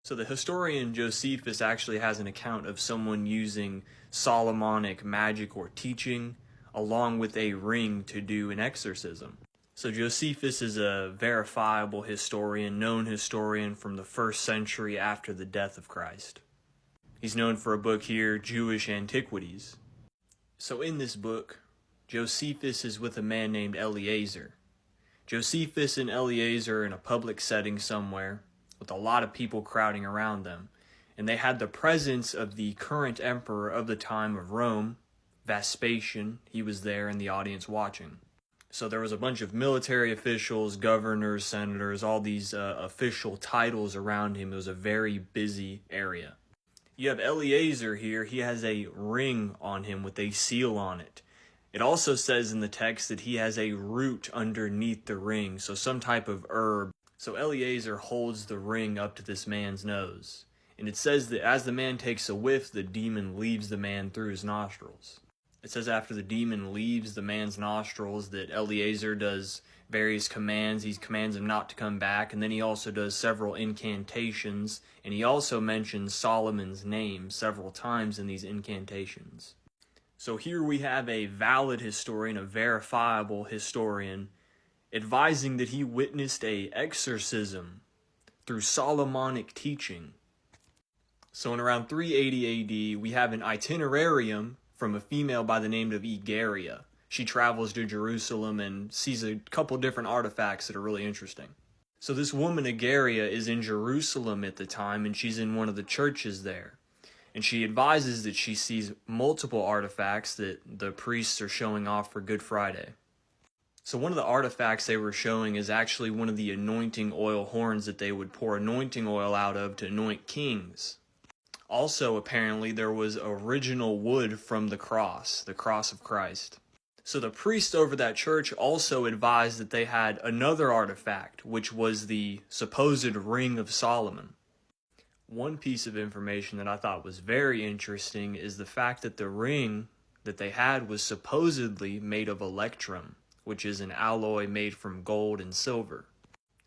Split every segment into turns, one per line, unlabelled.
So the historian Josephus actually has an account of someone using Solomonic magic or teaching along with a ring to do an exorcism. So Josephus is a verifiable historian, known historian from the 1st century after the death of Christ. He's known for a book here, Jewish Antiquities. So in this book, Josephus is with a man named Eleazar. Josephus and Eleazar are in a public setting somewhere, with a lot of people crowding around them, and they had the presence of the current emperor of the time of Rome, Vespasian. He was there in the audience watching. So there was a bunch of military officials, governors, senators, all these official titles around him. It was a very busy area. You have Eleazar here. He has a ring on him with a seal on it. It also says in the text that he has a root underneath the ring, so some type of herb. So Eleazar holds the ring up to this man's nose. And it says that as the man takes a whiff, the demon leaves the man through his nostrils. It says after the demon leaves the man's nostrils that Eleazar does various commands. He commands him not to come back, and then he also does several incantations, and he also mentions Solomon's name several times in these incantations. So here we have a valid historian, a verifiable historian, advising that he witnessed an exorcism through Solomonic teaching. So in around 380 AD, we have an itinerarium from a female by the name of Egeria. She travels to Jerusalem and sees a couple different artifacts that are really interesting. So this woman, Egeria, is in Jerusalem at the time, and she's in one of the churches there. And she advises that she sees multiple artifacts that the priests are showing off for Good Friday. So one of the artifacts they were showing is actually one of the anointing oil horns that they would pour anointing oil out of to anoint kings. Also, apparently, there was original wood from the cross of Christ. So the priest over that church also advised that they had another artifact, which was the supposed Ring of Solomon. One piece of information that I thought was very interesting is the fact that the ring that they had was supposedly made of electrum, which is an alloy made from gold and silver.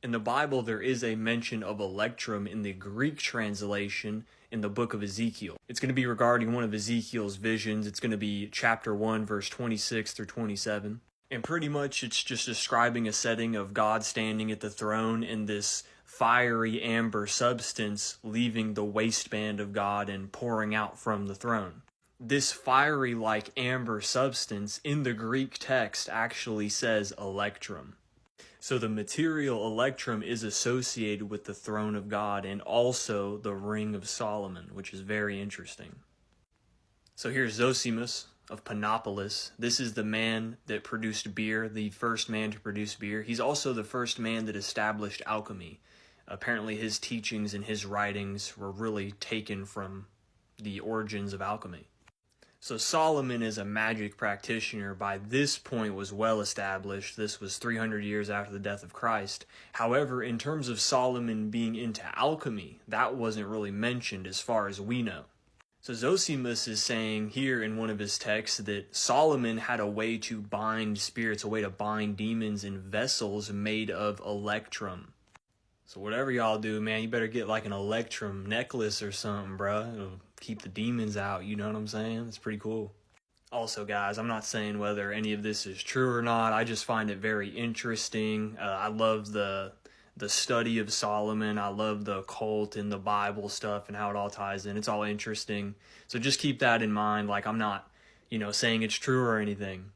In the Bible, there is a mention of electrum in the Greek translation in the book of Ezekiel. It's going to be regarding one of Ezekiel's visions. It's going to be chapter 1, verse 26 through 27. And pretty much it's just describing a setting of God standing at the throne in this fiery amber substance leaving the waistband of God and pouring out from the throne. This fiery-like amber substance in the Greek text actually says electrum. So the material electrum is associated with the throne of God and also the Ring of Solomon, which is very interesting. So here's Zosimus of Panopolis. This is the man that produced beer, the first man to produce beer. He's also the first man that established alchemy. Apparently his teachings and his writings were really taken from the origins of alchemy. So Solomon is a magic practitioner. By this point was well established. This was 300 years after the death of Christ. However, in terms of Solomon being into alchemy, that wasn't really mentioned as far as we know. So Zosimus is saying here in one of his texts that Solomon had a way to bind spirits, a way to bind demons in vessels made of electrum. So whatever y'all do, man, you better get like an electrum necklace or something, bruh. It'll keep the demons out, you know what I'm saying? It's pretty cool. Also, guys, I'm not saying whether any of this is true or not. I just find it very interesting. I love the study of Solomon. I love the occult and the Bible stuff and how it all ties in. It's all interesting. So just keep that in mind. Like, I'm not, saying it's true or anything.